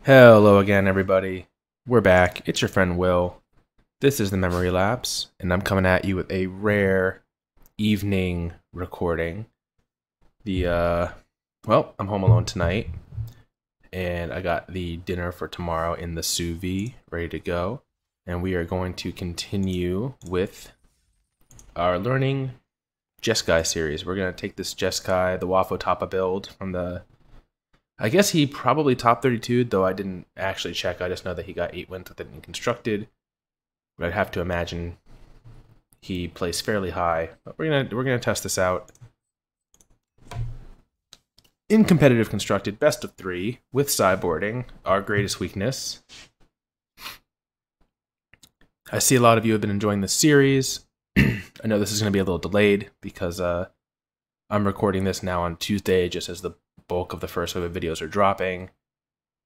Hello again, everybody. We're back. It's your friend Will. This is the Memory Lapse, and I'm coming at you with a rare evening recording. I'm home alone tonight, and I got the dinner for tomorrow in the sous vide ready to go, and we are going to continue with our Learning Jeskai series. We're going to take this Jeskai, the Wafo-Tapa build from the... I guess he probably top 32, though I didn't actually check. I just know that he got 8 wins with it in constructed. But I'd have to imagine he plays fairly high. But we're gonna test this out. In competitive constructed, best of 3 with sideboarding, our greatest weakness. I see a lot of you have been enjoying this series. I know this is going to be a little delayed because I'm recording this now on Tuesday, just as the bulk of the first wave of videos are dropping,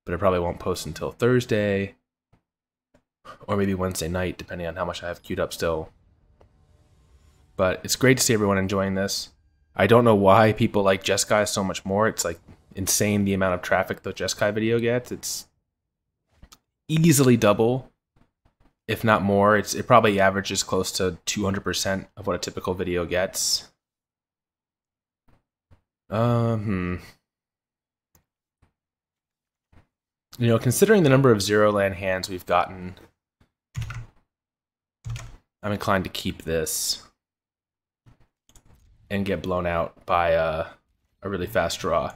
but I probably won't post until Thursday or maybe Wednesday night, depending on how much I have queued up still. But it's great to see everyone enjoying this. I don't know why people like Jeskai so much more. It's like insane the amount of traffic the Jeskai video gets. It's easily double, if not more. It probably averages close to 200% of what a typical video gets. You know, considering the number of zero-land hands we've gotten, I'm inclined to keep this and get blown out by a really fast draw.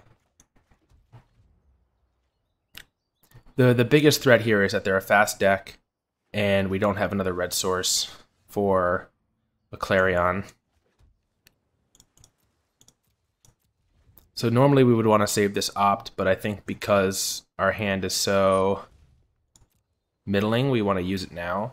The biggest threat here is that they're a fast deck, and we don't have another red source for a Clarion. So normally we would want to save this opt, but I think because our hand is so middling, we want to use it now.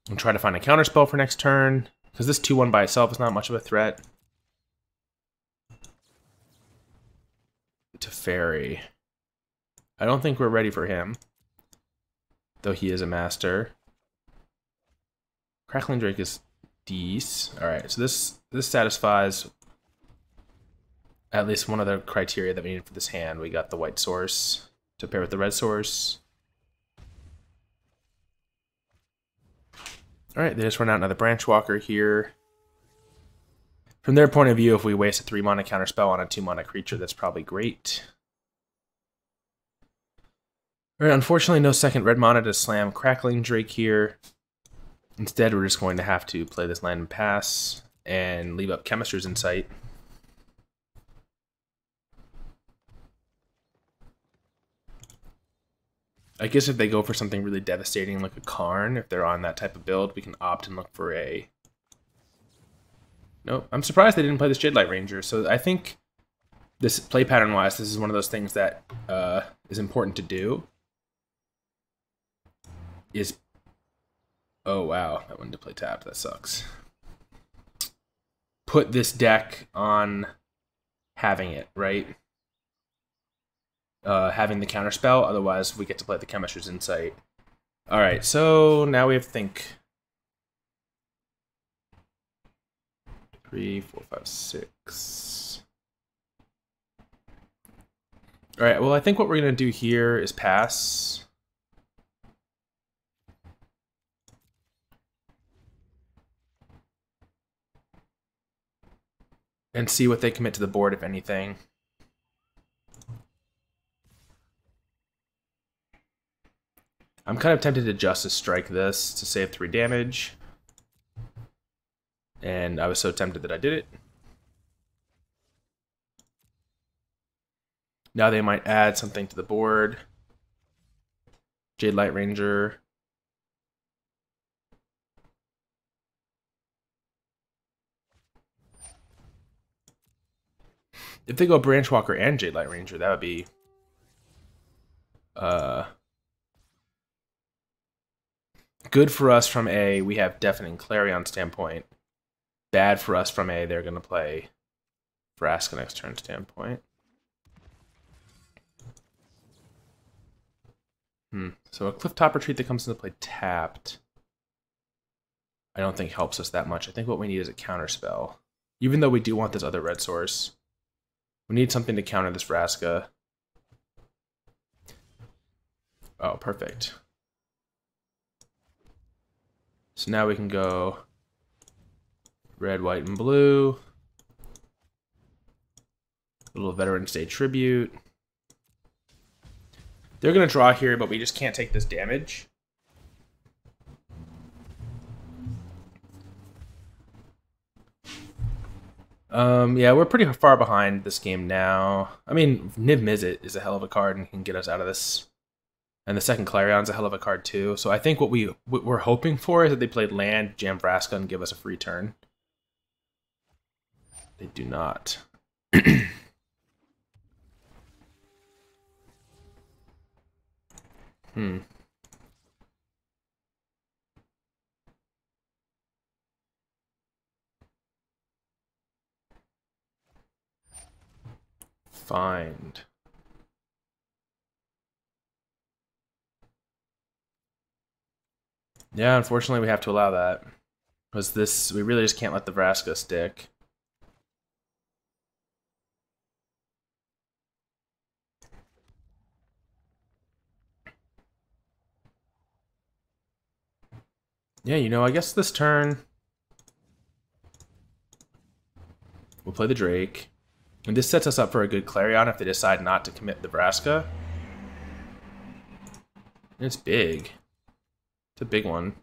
And try to find a counterspell for next turn, because this 2-1 by itself is not much of a threat. Teferi. I don't think we're ready for him, though he is a master. Crackling Drake is decent. Alright, so this satisfies at least one of the criteria that we need for this hand. We got the white source to pair with the red source. Alright, they just run out another Branch Walker here. From their point of view, if we waste a 3-mana counterspell on a 2-mana creature, that's probably great. Alright, unfortunately no second red mana to slam Crackling Drake here. Instead, we're just going to have to play this land and pass and leave up Chemister's Insight. I guess if they go for something really devastating like a Karn, if they're on that type of build, we can opt and look for a... Nope, I'm surprised they didn't play this Jadelight Ranger. So I think this play pattern-wise, this is one of those things that is important to do. Oh wow, that one to play tapped, that sucks. Put this deck on having it, right? Having the counterspell, otherwise we get to play the Chemister's Insight. Alright, so now we have to think. 3, 4, 5, 6. Alright, well I think what we're going to do here is pass. And see what they commit to the board, if anything. I'm kind of tempted to Justice Strike this to save 3 damage. And I was so tempted that I did it. Now they might add something to the board. Jadelight Ranger. If they go Branch Walker and Jadelight Ranger, that would be good for us from a we have Deafening Clarion standpoint. Bad for us from a they're going to play Vraska next turn standpoint. So a Clifftop Retreat that comes into play tapped, I don't think helps us that much. I think what we need is a counterspell. Even though we do want this other red source. We need something to counter this Vraska. Oh, perfect. So now we can go red, white, and blue. A little Veterans Day tribute. They're going to draw here, but we just can't take this damage. Yeah, we're pretty far behind this game now. I mean, Niv-Mizzet is a hell of a card and can get us out of this. And the second Clarion's a hell of a card too. So I think what we're hoping for is that they played land, jam Vraska, and give us a free turn. They do not. Find. Yeah, unfortunately we have to allow that. Because this, we really just can't let the Vraska stick. Yeah, you know, I guess this turn we'll play the Drake. And this sets us up for a good Clarion if they decide not to commit the Vraska. And it's big. It's a big one.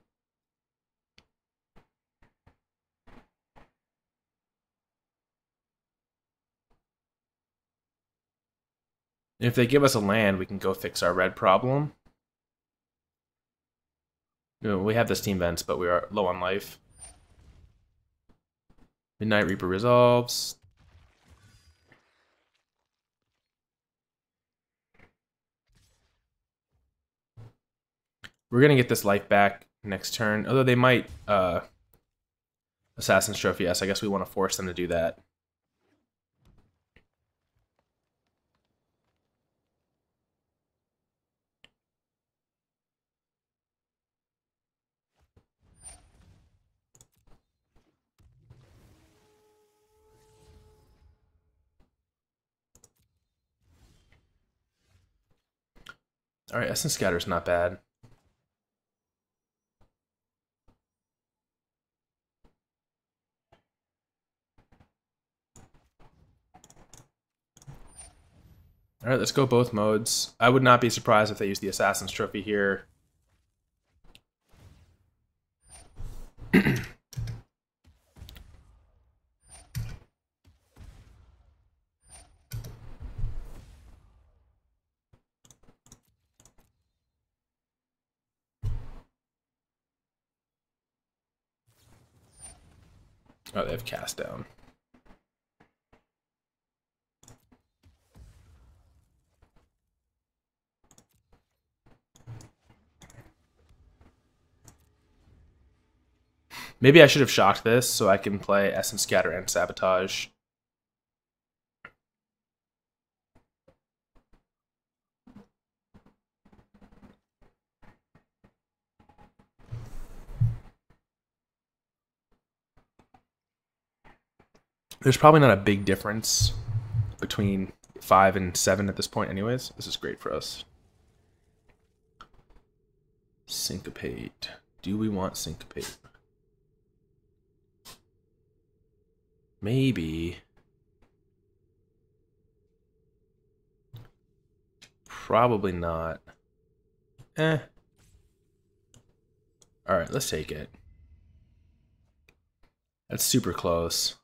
And if they give us a land, we can go fix our red problem. You know, we have the Steam Vents, but we are low on life. Midnight Reaper resolves. We're going to get this life back next turn. Although they might Assassin's Trophy us. I guess we want to force them to do that. Alright, Essence Scatter's not bad. Alright, let's go both modes. I would not be surprised if they use the Assassin's Trophy here. Oh, they have cast down. Maybe I should have shocked this so I can play Essence Scatter and Sabotage. There's probably not a big difference between 5 and 7 at this point anyways. This is great for us. Syncopate. Do we want Syncopate? Maybe. Probably not. Alright, let's take it. That's super close.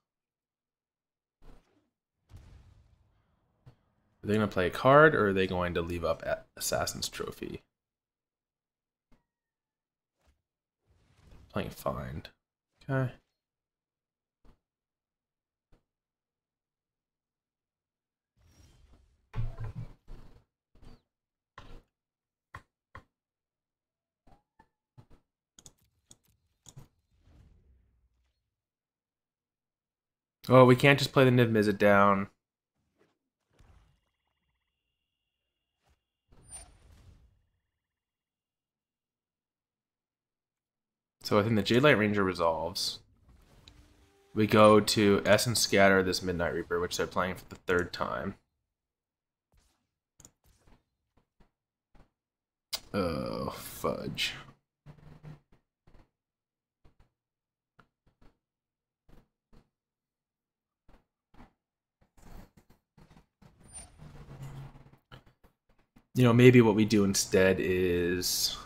Are they going to play a card, or are they going to leave up at Assassin's Trophy? Playing Find. Okay. Oh, we can't just play the Niv-Mizzet down. So I think the Jade Light Ranger resolves. We go to Essence Scatter this Midnight Reaper, which they're playing for the 3rd time. Oh, fudge. You know, maybe what we do instead is...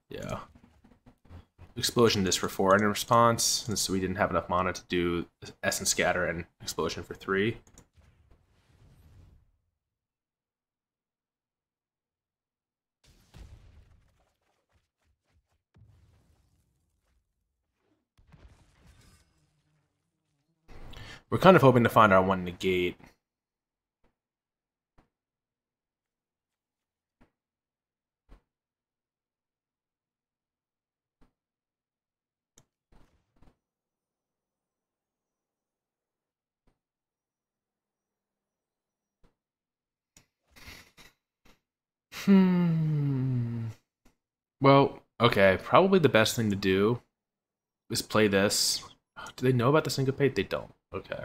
Yeah. Explosion this for 4 in response, and so we didn't have enough mana to do Essence Scatter and Explosion for 3. We're kind of hoping to find our 1 Negate. Well, okay, probably the best thing to do is play this. Do they know about the Syncopate? They don't. Okay.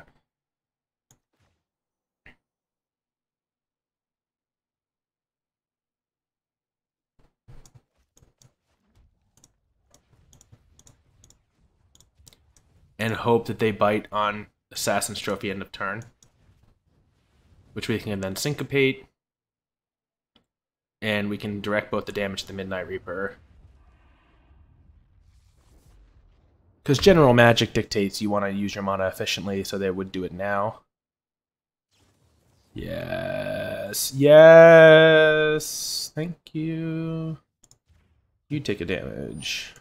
And hope that they bite on Assassin's Trophy end of turn, which we can then Syncopate, and we can direct both the damage to the Midnight Reaper. Because general magic dictates you want to use your mana efficiently, so they would do it now. Yes. Yes. Thank you. You take a damage.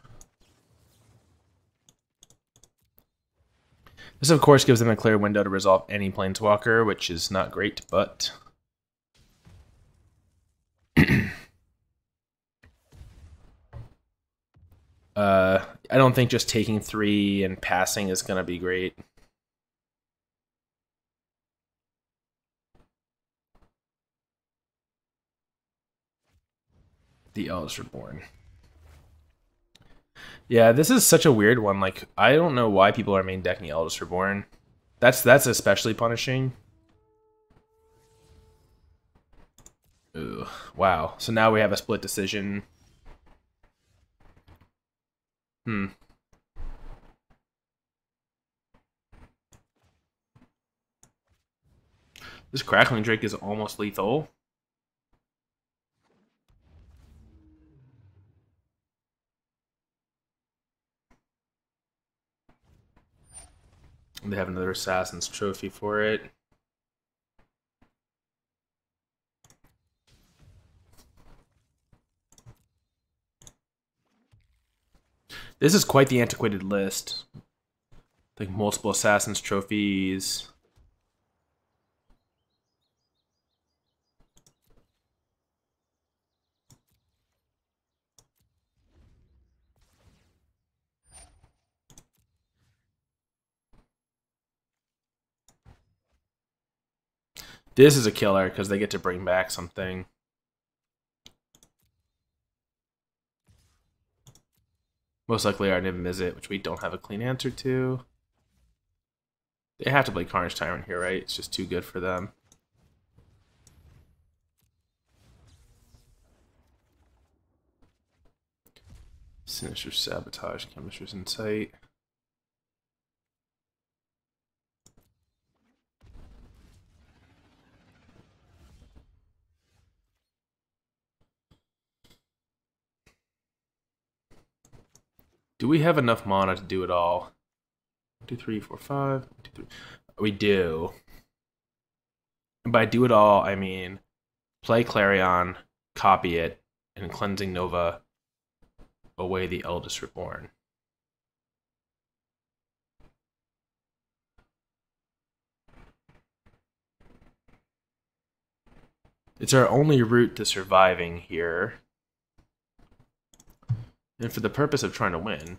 This, of course, gives them a clear window to resolve any Planeswalker, which is not great, but... I don't think just taking 3 and passing is going to be great. The Eldest Reborn. Yeah, this is such a weird one. Like, I don't know why people are main decking Eldest Reborn. That's especially punishing. Ooh, wow. So now we have a split decision. This Crackling Drake is almost lethal. They have another Assassin's Trophy for it. This is quite the antiquated list. Like multiple Assassin's Trophies. This is a killer because they get to bring back something. Most likely our Niv-Mizzet, which we don't have a clean answer to. They have to play Carnage Tyrant here, right? It's just too good for them. Sinister Sabotage, Chemister's Insight. Do we have enough mana to do it all? 1, 2, 3, 4, 5. 1, 2, 3. We do. And by do it all, I mean play Clarion, copy it, and Cleansing Nova away the Eldest Reborn. It's our only route to surviving here. And for the purpose of trying to win.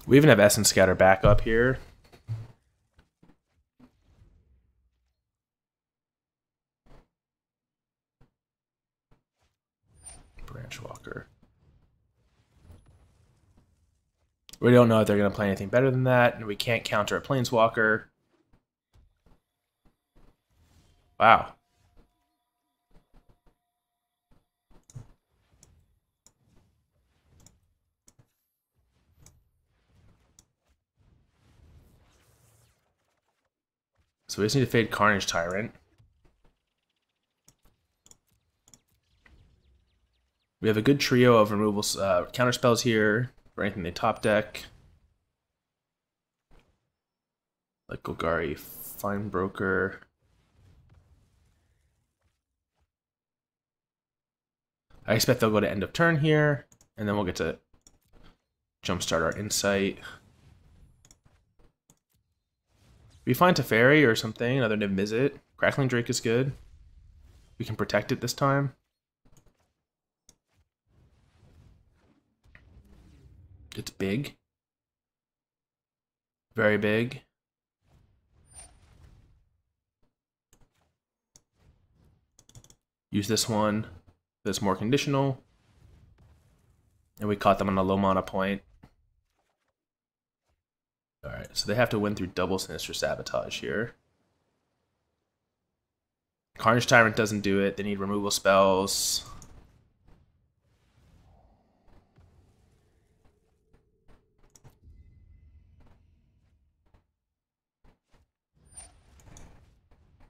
We even have Essence Scatter back up here. Branch Walker. We don't know if they're going to play anything better than that, and we can't counter a Planeswalker. Wow. So we just need to fade Carnage Tyrant. We have a good trio of removal counter spells here for anything they top deck. Like Golgari, Fine Broker. I expect they'll go to end of turn here, and then we'll get to jumpstart our Insight. We find Teferi or something, another Niv-Mizzet. Crackling Drake is good. We can protect it this time. It's big. Very big. Use this one that's more conditional. And we caught them on a low mana point. Alright, so they have to win through double Sinister Sabotage here. Carnage Tyrant doesn't do it. They need removal spells.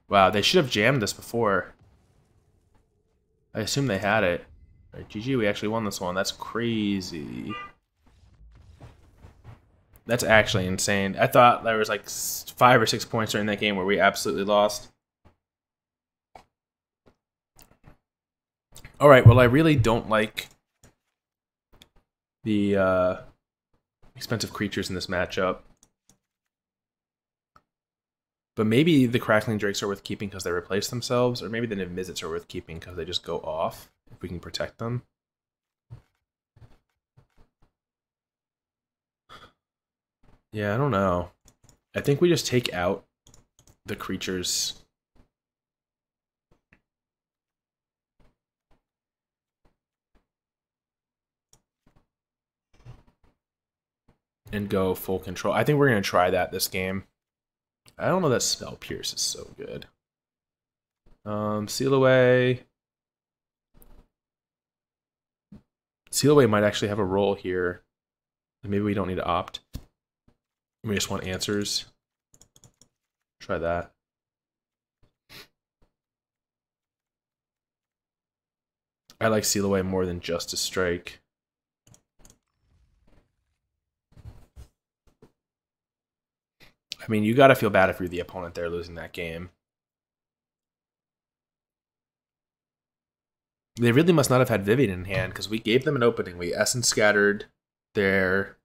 Wow, they should have jammed this before. I assume they had it. Alright, GG, we actually won this one. That's crazy. That's actually insane. I thought there was like 5 or 6 points during that game where we absolutely lost. Alright, well I really don't like the expensive creatures in this matchup. But maybe the Crackling Drakes are worth keeping because they replace themselves, or maybe the Niv-Mizzets are worth keeping because they just go off, if we can protect them. Yeah, I don't know. I think we just take out the creatures. And go full control. I think we're going to try that this game. I don't know that Spell Pierce is so good. Seal Away. Seal Away might actually have a role here. Maybe we don't need to opt. We just want answers. Try that. I like Seal Away more than Justice Strike. I mean, you gotta feel bad if you're the opponent there losing that game. They really must not have had Vivian in hand, because we gave them an opening. We Essence Scattered their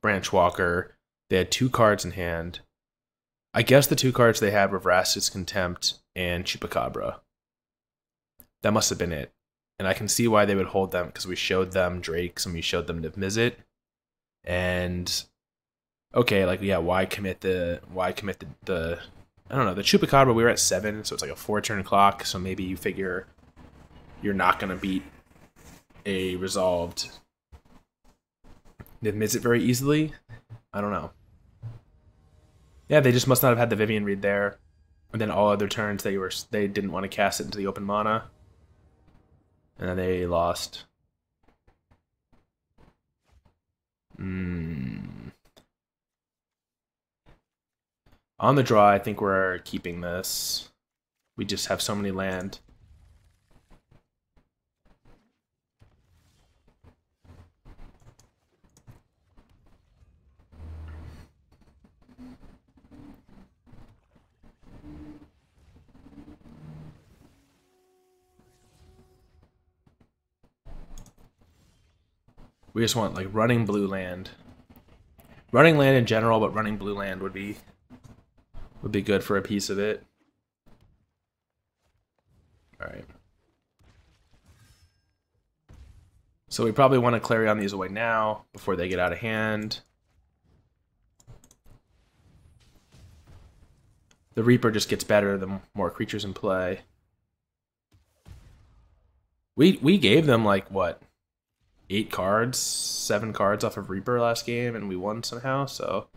Branch Walker. They had 2 cards in hand. I guess the 2 cards they had were Vraska's Contempt and Chupacabra. That must have been it. And I can see why they would hold them, because we showed them Drakes and we showed them Niv-Mizzet. And okay, like, yeah, why commit the I don't know, the Chupacabra, we were at 7, so it's like a 4-turn clock, so maybe you figure you're not going to beat a resolved Niv-Mizzet very easily. I don't know. Yeah, they just must not have had the Vivian read there. And then all other turns they didn't want to cast it into the open mana. And then they lost. On the draw, I think we're keeping this. We just have so many land. We just want like running blue land. Running land in general, but running blue land would be good for a piece of it. Alright. So we probably want to Clarion these away now before they get out of hand. The Reaper just gets better the more creatures in play. We gave them like what, 8 cards, 7 cards off of Reaper last game, and we won somehow. So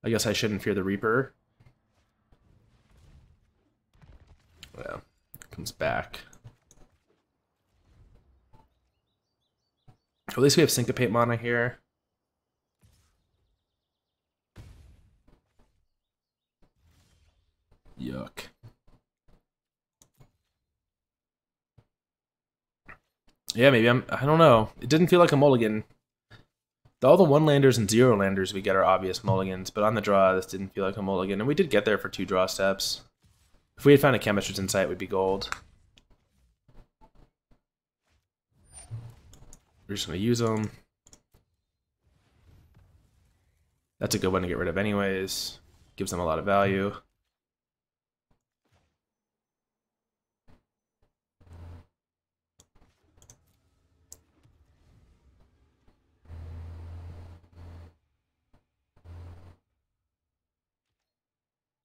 I guess I shouldn't fear the Reaper. Well, comes back. At least we have Syncopate mana here. Yuck. Yeah, maybe I don't know. It didn't feel like a mulligan. All the 1-landers and 0-landers we get are obvious mulligans, but on the draw, this didn't feel like a mulligan. And we did get there for 2 draw steps. If we had found a Chemister's Insight, it would be gold. We're just going to use them. That's a good one to get rid of anyways. Gives them a lot of value.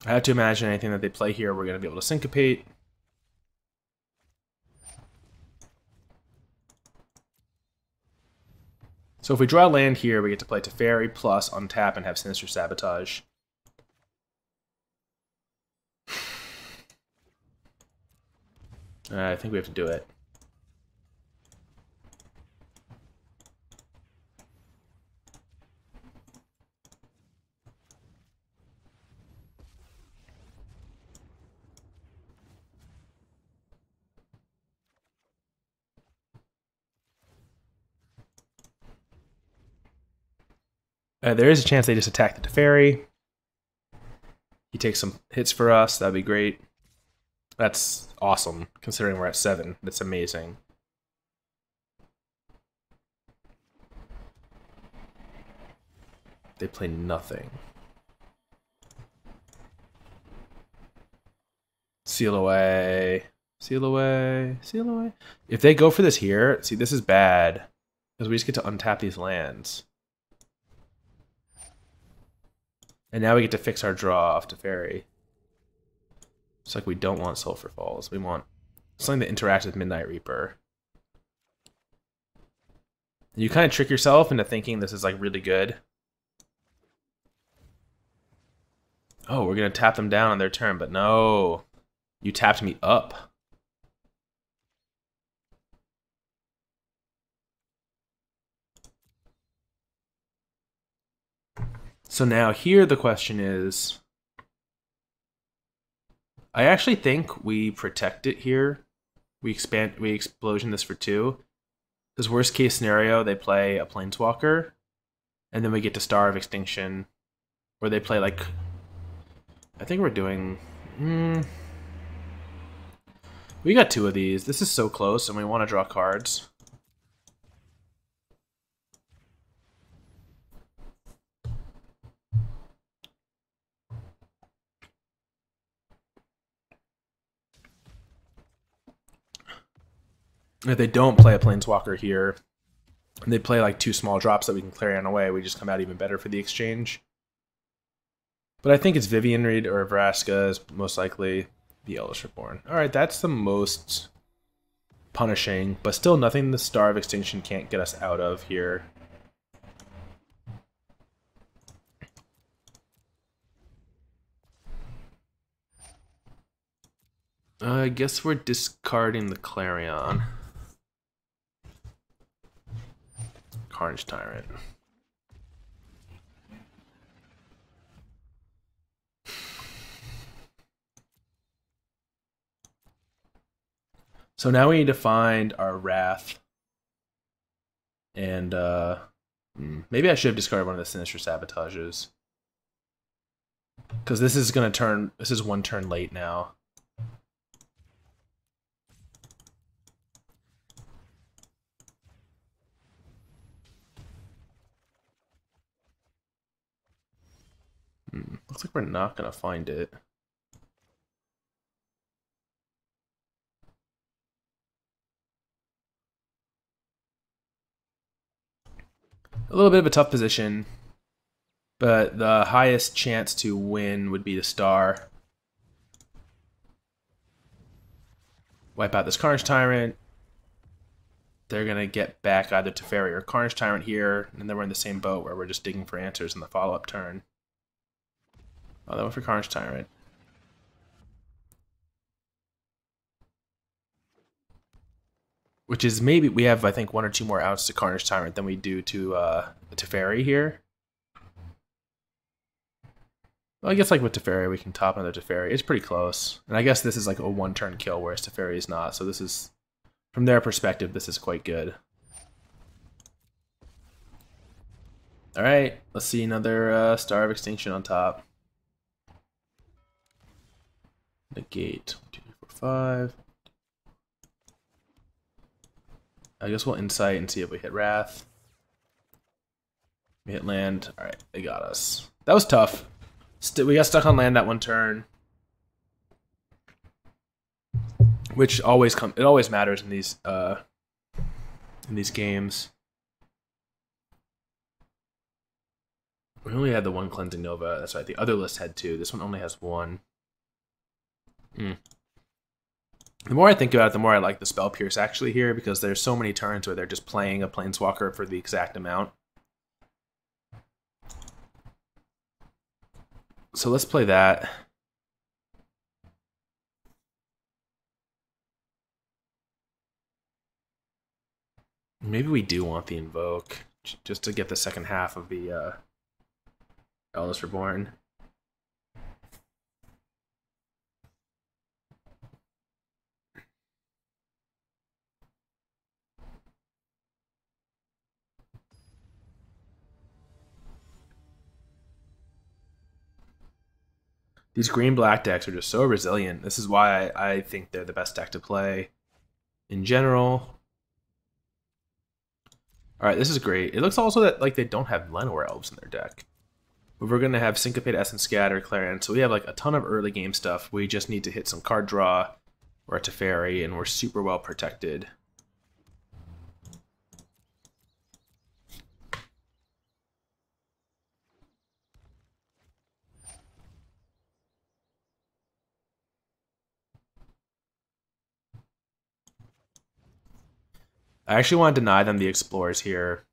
I have to imagine anything that they play here, we're going to be able to Syncopate. So if we draw land here, we get to play Teferi plus untap and have Sinister Sabotage. I think we have to do it. There is a chance they just attack the Teferi. He takes some hits for us. That'd be great. That's awesome, considering we're at 7. That's amazing. They play nothing. Seal away. Seal away. Seal away. If they go for this here, see, this is bad. Because we just get to untap these lands. And now we get to fix our draw off Teferi. It's like we don't want Sulfur Falls. We want something that interacts with Midnight Reaper. You kind of trick yourself into thinking this is like really good. Oh, we're going to tap them down on their turn, but no. You tapped me up. So now here the question is, I actually think we protect it here. We explosion this for 2. Because worst case scenario, they play a Planeswalker, and then we get to Star of Extinction, where they play like, I think we're doing, we got 2 of these. This is so close, and we want to draw cards. If they don't play a Planeswalker here, and they play like 2 small drops that we can Clarion away, we just come out even better for the exchange. But I think it's Vivian Reed or Vraska is most likely the Eldest Reborn. Alright, that's the most punishing, but still nothing the Star of Extinction can't get us out of here. I guess we're discarding the Clarion. Carnage Tyrant. So now we need to find our Wrath. And maybe I should have discarded one of the Sinister Sabotages. Because this is going to turn, this is 1 turn late now. Looks like we're not going to find it. A little bit of a tough position, but the highest chance to win would be the Star. Wipe out this Carnage Tyrant. They're going to get back either Teferi or Carnage Tyrant here, and then we're in the same boat where we're just digging for answers in the follow-up turn. Oh, that went for Carnage Tyrant. Which is maybe, we have, I think, 1 or 2 more outs to Carnage Tyrant than we do to Teferi here. Well, I guess like with Teferi, we can top another Teferi. It's pretty close. And I guess this is like a 1-turn kill, whereas Teferi is not. So this is, from their perspective, this is quite good. Alright, let's see another Star of Extinction on top. Negate. 1, 2, 3, 4, 5. I guess we'll Insight and see if we hit Wrath. We hit land. Alright, they got us. That was tough. We got stuck on land that 1 turn. Which always it always matters in these games. We only had the 1 Cleansing Nova. That's right. The other list had 2. This one only has 1. The more I think about it, the more I like the Spell Pierce actually here, because there's so many turns where they're just playing a Planeswalker for the exact amount. So let's play that. Maybe we do want the Invoke, just to get the second half of the Eldest Reborn. These green-black decks are just so resilient. This is why I think they're the best deck to play in general. Alright, this is great. It looks also that like they don't have Llanowar Elves in their deck. But we're going to have Syncopate, Essence Scatter, Clarion. So we have like a ton of early game stuff. We just need to hit some card draw or a Teferi, and we're super well protected. I actually want to deny them the Explorers here.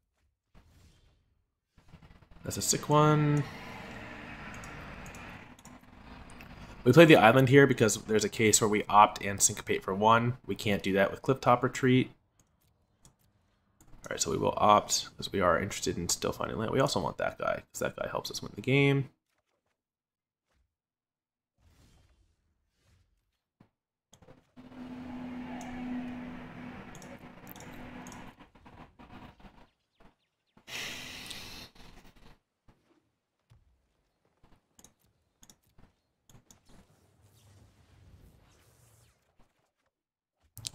That's a sick one. We play the Island here because there's a case where we opt and Syncopate for 1. We can't do that with Clifftop Retreat. Alright, so we will opt because we are interested in still finding land. We also want that guy because that guy helps us win the game.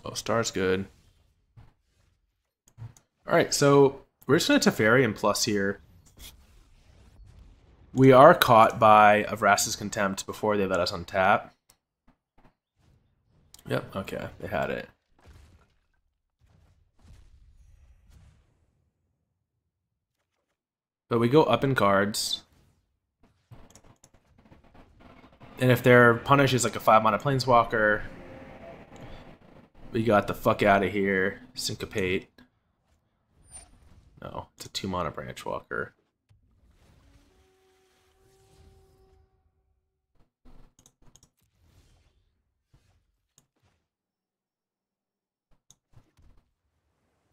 Oh, Star's good. Alright, so we're just going to Teferi and plus here. We are caught by Avras's Contempt before they let us untap. Yep, okay, they had it. But we go up in cards. And if their punish is like a 5-mana Planeswalker, we got the fuck out of here. Syncopate. No, it's a 2-mana Branchwalker.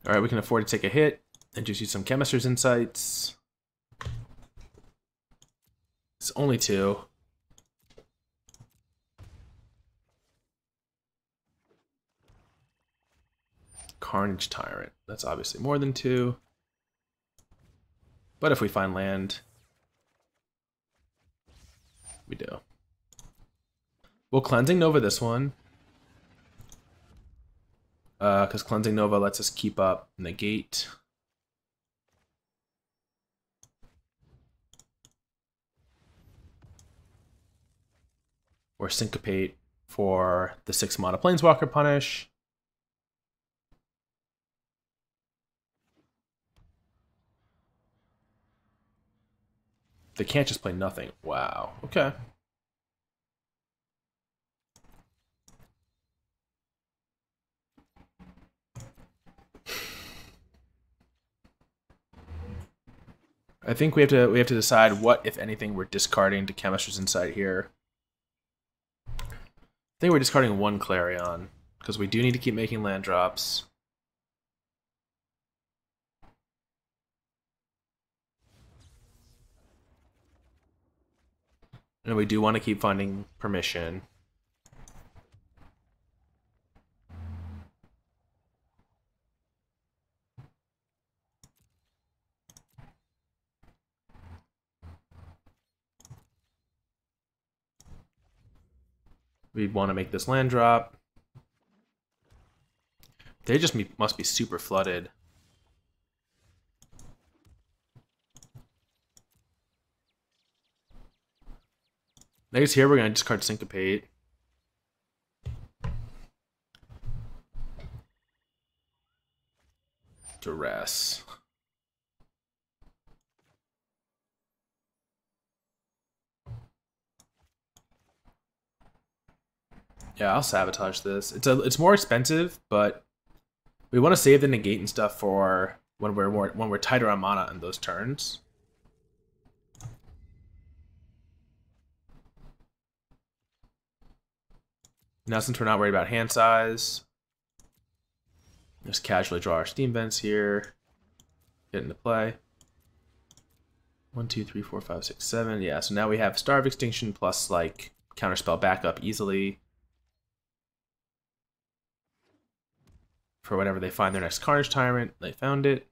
Alright, we can afford to take a hit and just use some Chemister's Insights. It's only 2. Carnage Tyrant. That's obviously more than 2. But if we find land, we do. We'll Cleansing Nova this one. Because Cleansing Nova lets us keep up Negate. Or Syncopate for the 6-mana Planeswalker punish. They can't just play nothing. Wow. Okay. I think we have to decide what, if anything, we're discarding to Chemister's Insight here. I think we're discarding one Clarion, because we do need to keep making land drops. And we do want to keep finding permission. We want to make this land drop. They just must be super flooded. I guess here we're going to discard Syncopate. Duress. Yeah, I'll sabotage this. It's more expensive, but we want to save the negate and stuff for when we're tighter on mana in those turns. Now, since we're not worried about hand size, just casually draw our steam vents here. Get into play. 1, 2, 3, 4, 5, 6, 7. Yeah, so now we have Star of Extinction plus like counterspell backup easily. For whenever they find their next Carnage Tyrant, they found it.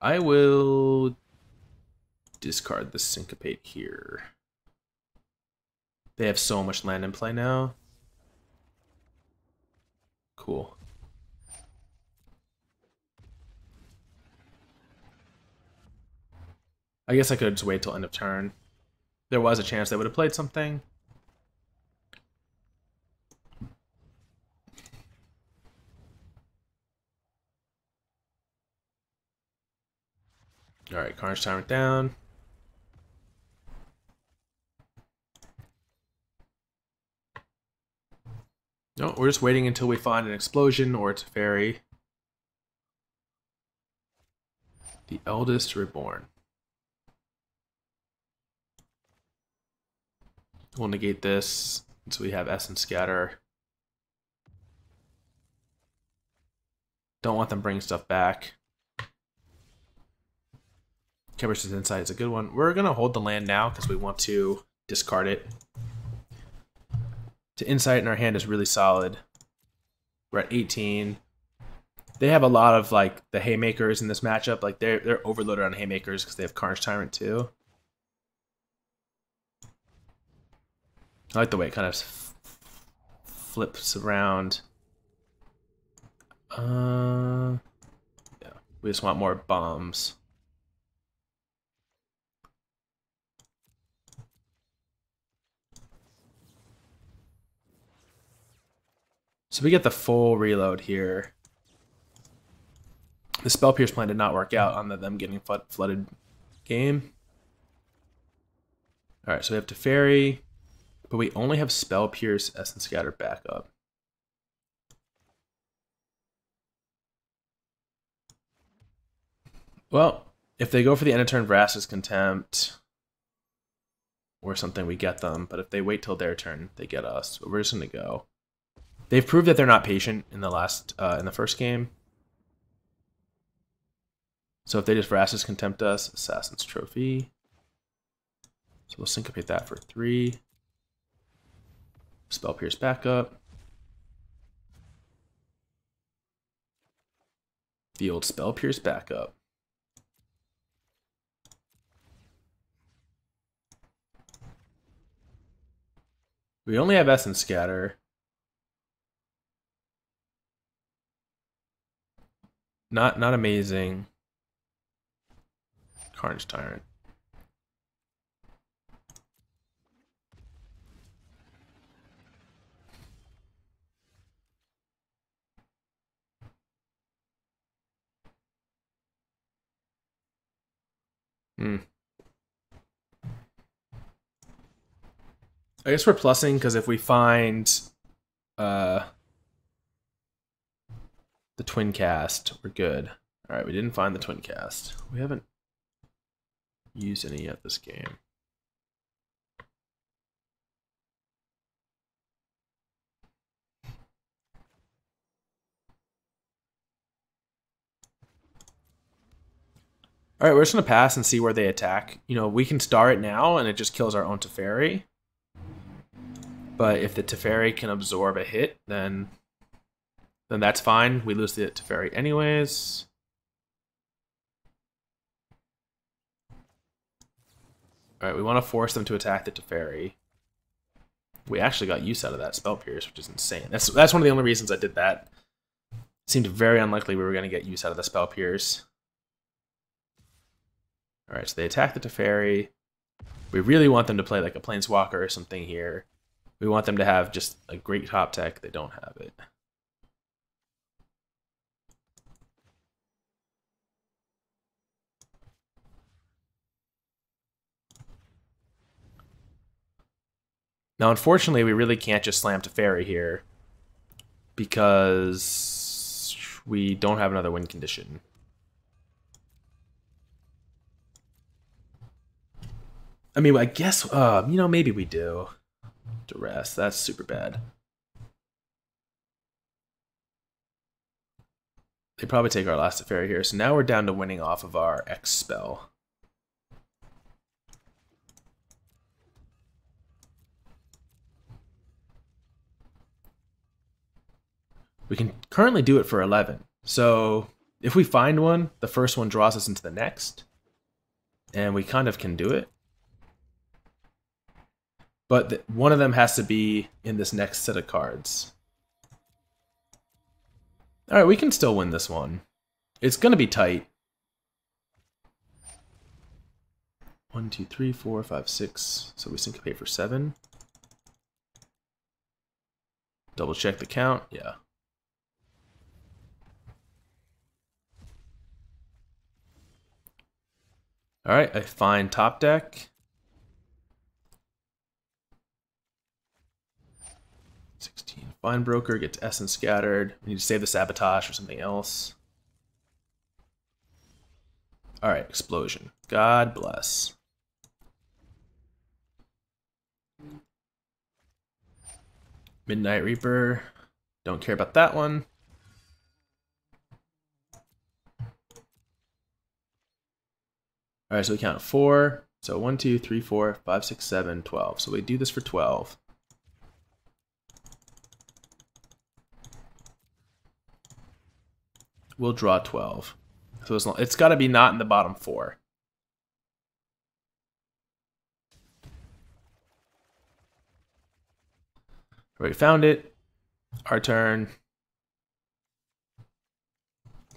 I will discard the Syncopate here. They have so much land in play now. Cool. I guess I could just wait till end of turn. There was a chance they would have played something. Alright, Carnage Tyrant down. No, we're just waiting until we find an explosion or a Teferi. The Eldest Reborn. We'll negate this, so we have Essence Scatter. Don't want them bringing stuff back. Chemister's Insight is a good one. We're going to hold the land now because we want to discard it. To Insight in our hand is really solid. We're at 18. They have a lot of like the Haymakers in this matchup. Like they're overloaded on Haymakers because they have Carnage Tyrant too. I like the way it kind of flips around. Yeah, we just want more bombs. So we get the full reload here. The Spell Pierce plan did not work out on them getting flooded game. Alright, so we have Teferi, but we only have Spell Pierce, Essence Scatter backup. Well, if they go for the end of turn Vraska's Contempt or something, we get them. But if they wait till their turn, they get us. But we're just going to go. They've proved that they're not patient in the first game. So if they just Vraska's Contempt us, Assassin's Trophy. So we'll Syncopate that for 3. Spell Pierce backup. The old Spell Pierce backup. We only have Essence Scatter. Not amazing. Carnage Tyrant. I guess we're plussing because if we find the twin cast. We're good. All right, we didn't find the twin cast. We haven't used any yet this game. All right, we're just going to pass and see where they attack. You know, we can star it now, and it just kills our own Teferi. But if the Teferi can absorb a hit, then that's fine. We lose the Teferi anyways. All right, we want to force them to attack the Teferi. We actually got use out of that Spell Pierce, which is insane. That's one of the only reasons I did that. It seemed very unlikely we were going to get use out of the Spell Pierce. All right, so they attack the Teferi. We really want them to play like a Planeswalker or something here. We want them to have just a great top tech. They don't have it. Now, unfortunately, we really can't just slam Teferi here because we don't have another win condition. I mean, I guess, you know, maybe we do. Duress, that's super bad. They probably take our last Teferi here, so now we're down to winning off of our X spell. We can currently do it for 11. So if we find one, the first one draws us into the next. And we kind of can do it. But one of them has to be in this next set of cards. Alright, we can still win this one. It's going to be tight. 1, 2, 3, 4, 5, 6. So we syncopate for 7. Double check the count. Yeah. Alright, I find top deck. 16. Find broker, gets essence scattered. We need to save the sabotage or something else. Alright, explosion. God bless. Midnight Reaper. Don't care about that one. Alright, so we count 4. So 1, 2, 3, 4, 5, 6, 7, 12. So we do this for 12. We'll draw 12. So it's got to be not in the bottom 4. Alright, found it. Our turn.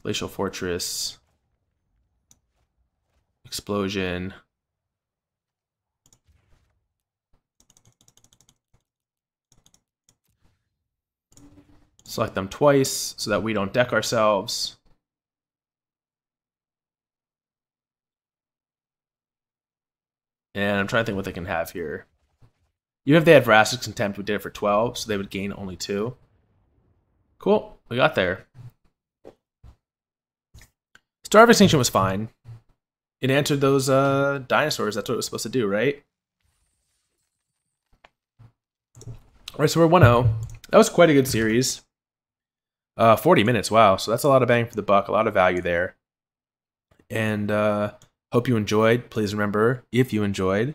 Glacial Fortress. Explosion. Select them twice so that we don't deck ourselves. And I'm trying to think what they can have here. Even if they had Vraskic's Contempt, we did it for 12, so they would gain only 2. Cool, we got there. Star of Extinction was fine. It answered those dinosaurs. That's what it was supposed to do, right? Alright, so we're 1-0. That was quite a good series. 40 minutes, wow. So that's a lot of bang for the buck, a lot of value there. And hope you enjoyed. Please remember, if you enjoyed,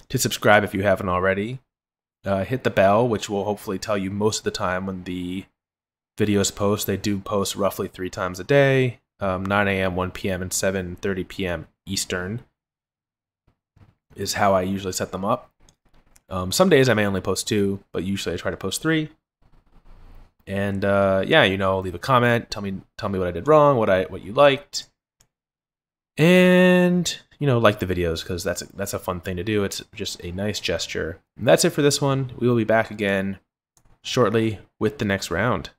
to subscribe if you haven't already. Hit the bell, which will hopefully tell you most of the time when the videos post. They do post roughly 3 times a day. 9 a.m., 1 p.m., and 7:30 p.m. Eastern is how I usually set them up. Some days I may only post 2, but usually I try to post 3. And yeah, you know, leave a comment, tell me what I did wrong, what you liked, and you know, like the videos because that's a fun thing to do. It's just a nice gesture. And that's it for this one. We will be back again shortly with the next round.